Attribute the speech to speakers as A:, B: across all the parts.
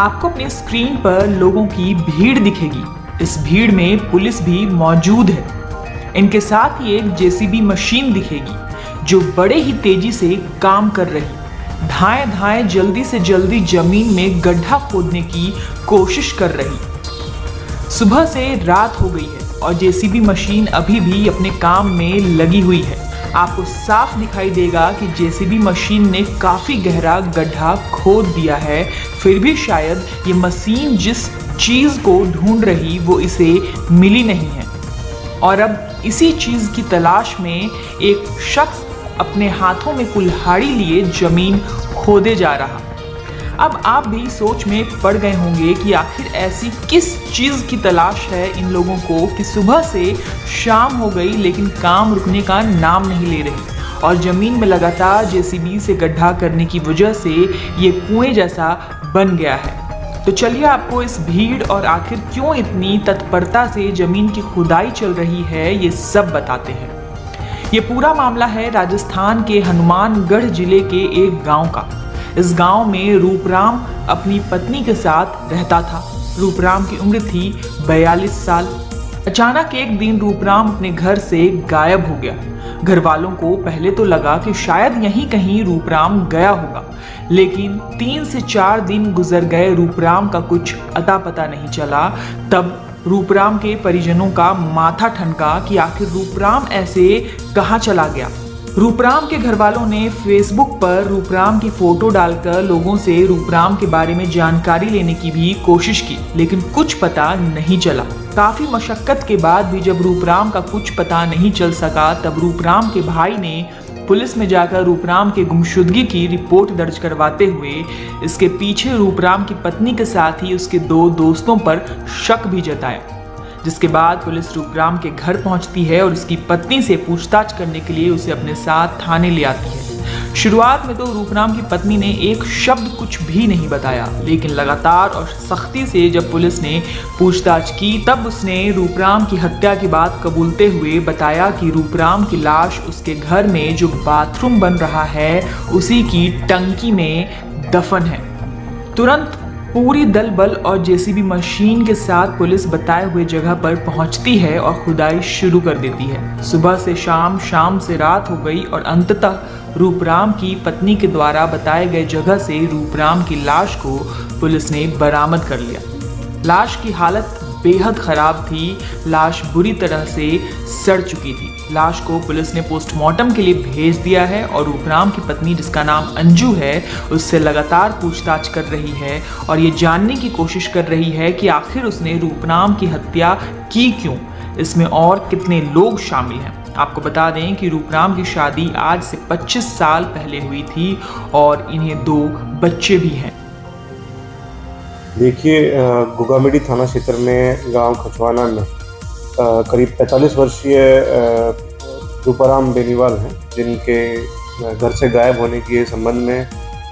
A: आपको अपनी स्क्रीन पर लोगों की भीड़ दिखेगी। इस भीड़ में पुलिस भी मौजूद है। इनके साथ ही एक जेसीबी मशीन दिखेगी जो बड़े ही तेजी से काम कर रही, धाएं धाएं जल्दी से जल्दी जमीन में गड्ढा खोदने की कोशिश कर रही। सुबह से रात हो गई है और जेसीबी मशीन अभी भी अपने काम में लगी हुई है। आपको साफ दिखाई देगा कि जेसीबी मशीन ने काफी गहरा गड्ढा खोद दिया है, फिर भी शायद ये मशीन जिस चीज को ढूंढ रही वो इसे मिली नहीं है और अब इसी चीज की तलाश में एक शख्स अपने हाथों में कुल्हाड़ी लिए जमीन खोदे जा रहा। अब आप भी सोच में पड़ गए होंगे कि आखिर ऐसी किस चीज़ की तलाश है इन लोगों को कि सुबह से शाम हो गई लेकिन काम रुकने का नाम नहीं ले रही और ज़मीन में लगातार जेसीबी से गड्ढा करने की वजह से ये कुएं जैसा बन गया है। तो चलिए आपको इस भीड़ और आखिर क्यों इतनी तत्परता से ज़मीन की खुदाई चल रही है ये सब बताते हैं। ये पूरा मामला है राजस्थान के हनुमानगढ़ जिले के एक गाँव का। इस गांव में रूपराम अपनी पत्नी के साथ रहता था। रूपराम की उम्र थी 42 साल। अचानक एक दिन रूपराम अपने घर से गायब हो गया। घर वालों को पहले तो लगा कि शायद यहीं कहीं रूपराम गया होगा, लेकिन 3 से 4 दिन गुजर गए, रूपराम का कुछ अता पता नहीं चला। तब रूपराम के परिजनों का माथा ठनका कि आखिर रूपराम ऐसे कहाँ चला गया। रूपराम के घर वालों ने फेसबुक पर रूपराम की फोटो डालकर लोगों से रूपराम के बारे में जानकारी लेने की भी कोशिश की, लेकिन कुछ पता नहीं चला। काफी मशक्कत के बाद भी जब रूपराम का कुछ पता नहीं चल सका, तब रूपराम के भाई ने पुलिस में जाकर रूपराम के गुमशुदगी की रिपोर्ट दर्ज करवाते हुए इसके पीछे रूपराम की पत्नी के साथ ही उसके 2 दोस्तों पर शक भी जताया। जिसके बाद पुलिस रूपराम के घर पहुंचती है और उसकी पत्नी से पूछताछ करने के लिए उसे अपने साथ थाने ले आती है। शुरुआत में तो रूपराम की पत्नी ने एक शब्द कुछ भी नहीं बताया, लेकिन लगातार और सख्ती से जब पुलिस ने पूछताछ की तब उसने रूपराम की हत्या की बात कबूलते हुए बताया कि रूपराम की लाश उसके घर में जो बाथरूम बन रहा है उसी की टंकी में दफन है। तुरंत पूरी दल बल और जेसीबी मशीन के साथ पुलिस बताए हुए जगह पर पहुंचती है और खुदाई शुरू कर देती है। सुबह से शाम, शाम से रात हो गई और अंततः रूपराम की पत्नी के द्वारा बताए गए जगह से रूपराम की लाश को पुलिस ने बरामद कर लिया। लाश की हालत बेहद खराब थी। लाश बुरी तरह से सड़ चुकी थी। लाश को पुलिस ने पोस्टमार्टम के लिए भेज दिया है और रूपराम की पत्नी, जिसका नाम अंजू है, उससे लगातार पूछताछ कर रही है और ये जानने की कोशिश कर रही है कि आखिर उसने रूपराम की हत्या की क्यों, इसमें और कितने लोग शामिल हैं। आपको बता दें कि रूपराम की शादी आज से 25 साल पहले हुई थी और इन्हें 2 बच्चे भी हैं।
B: देखिए, गुगामेडी थाना क्षेत्र में गांव खचवाना में करीब 45 वर्षीय रूपाराम बेनीवाल हैं, जिनके घर से गायब होने के संबंध में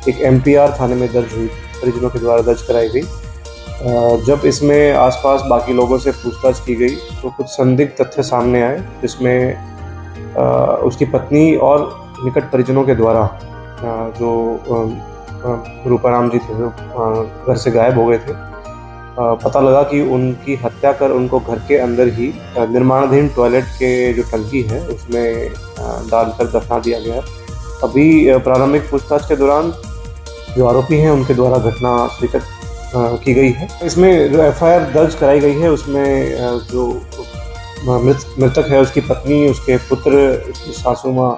B: एक एमपीआर थाने में दर्ज हुई, परिजनों के द्वारा दर्ज कराई गई। जब इसमें आसपास बाकी लोगों से पूछताछ की गई तो कुछ संदिग्ध तथ्य सामने आए, जिसमें उसकी पत्नी और निकट परिजनों के द्वारा जो रूपाराम जी थे जो घर से गायब हो गए थे, पता लगा कि उनकी हत्या कर उनको घर के अंदर ही निर्माणाधीन टॉयलेट के जो टंकी है उसमें डालकर दफना दिया गया। अभी प्रारंभिक पूछताछ के दौरान जो आरोपी हैं उनके द्वारा घटना स्वीकृत की गई है। इसमें जो एफआईआर दर्ज कराई गई है उसमें जो मृतक है उसकी पत्नी, उसके पुत्र, उसकी सासू माँ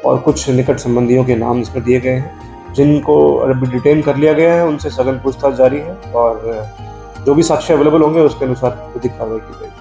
B: और कुछ निकट संबंधियों के नाम इसमें दिए गए हैं, जिनको अभी डिटेन कर लिया गया है। उनसे सघन पूछताछ जारी है और जो भी साक्ष्य अवेलेबल होंगे उसके अनुसार विधिक कार्रवाई की जाएगी।